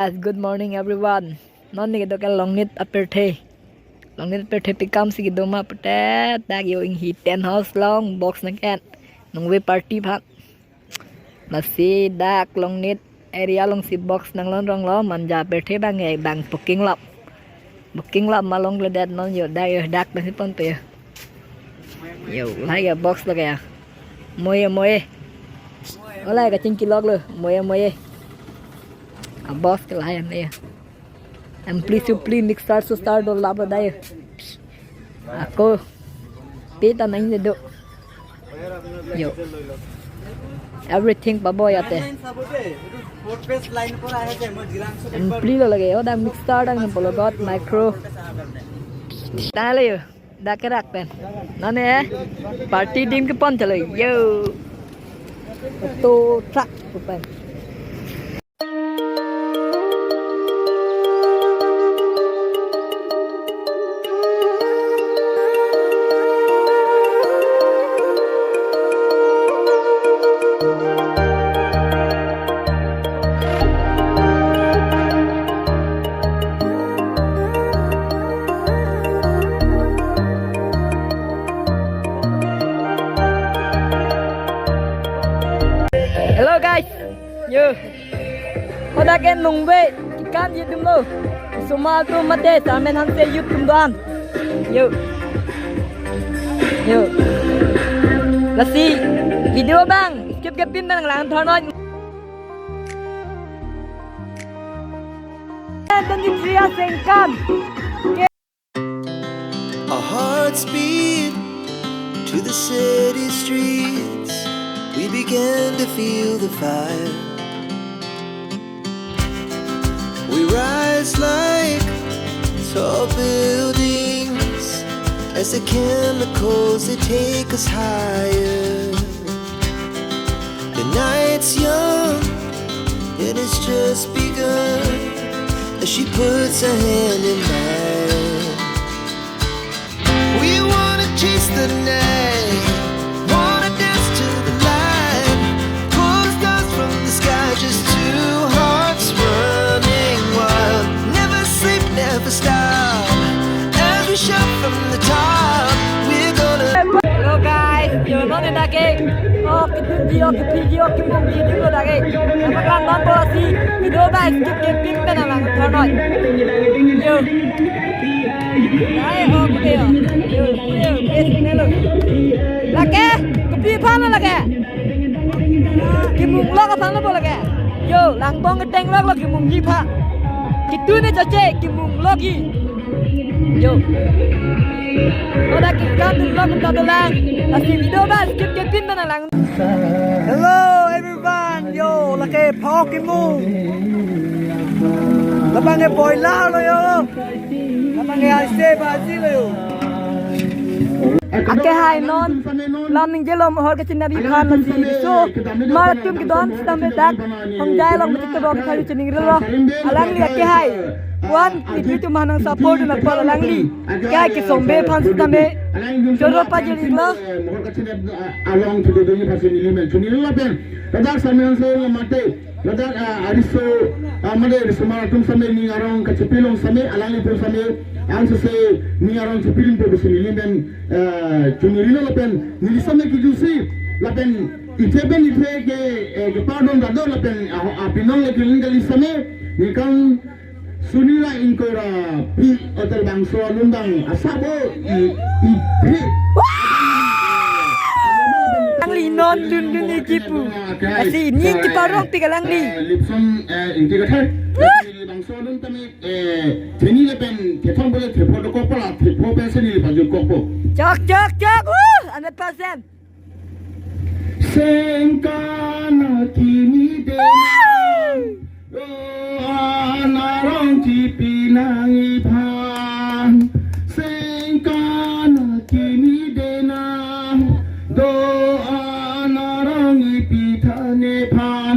Yes, good morning everyone. Non ni do ka long nit aperte. Long nit aperte pikam si do ma pate dag yo ing hi ten house long box na ken. Nung we party phak. Masi dak long nit area long si box nang lon rong lo man ja aperte bang ngai bang booking lap. Booking lap ma long le dat non yo dag yo dak na si pon pe. Yo lai ga box la ga. Moye moye. Olay ka ching kilog lo moye moye. A boss ke layan ya. And please you please mix start do laba dai. Ako pita nahin do. Yo. Everything baboy ate. And please lo lage oda mix start ang pologot micro. Tale yo. Da ke rak pen. Nane party team ke pon chalo yo. To truck pen. Hello guys, yo, oda ken nung ve, ikan ye tum lo, sumal tu mate, samen han se yup tum doan, yo, lasi video bang, skip pin bang lang thon on. Dan di tria sengkan. Our hearts beat to the city streets. We began to feel the fire. We rise like tall buildings as the chemicals they take us higher. The night's young and it's just begun as she puts her hand in mine. We wanna chase the night, wanna dance to the light, pull the stars from the sky, just two hearts running wild. Never sleep, never stop, as we shout from the top. We're gonna. Hello guys, yo non ni dake. Oh, video kimong video dake. Maklan non polasi video ba skip pin pe na lang thon on. Yo. Ay okay yo. Yo, es nelo. Lake, kopi phan na lake. Kimung lo ka phang na bo lake. Yo, lang bong ke teng lo kimung ji pha. Kitu ne chache kimung lo ki. Yo. Oda kita dulu kita dolang. Lagi video ba skip pin na lang. Hello everyone. Yo, lake phao kimung. Labang ke boy lao lo yo. Labang ke ase ba ji lo yo. Ake hai non lam ning jelom hor ke chinna bi khan na ji so mar tum ki don stambe dak hom jai lo machik to rob khali chining ro alang li ake hai wan itu cuma nang support na pala alang li kai ke sombe phan stambe joro pa jeli lo along to the university element to nilo ben tadak samen so mate tadak ariso amade risma tum same ni arong ka chipilong same alang li pun same ang se ni arong chipilong to bisini element chunilo lapen ni same ki jusi lapen iteben ite ke pardon dado lapen apinong le kilingali same ni kan sunila inkora pi otel bangso lundang asabo i Langli non dun ikipu. Asi ni kiparong pi langli. lipson integrated bangso lun tami teni lepen ketong bole tepo do kopala tepo penseni baju kopo Cak. 100%. Sengkana kini de narong cipinangi pan sengkana kini denang doa narong ipitane pan.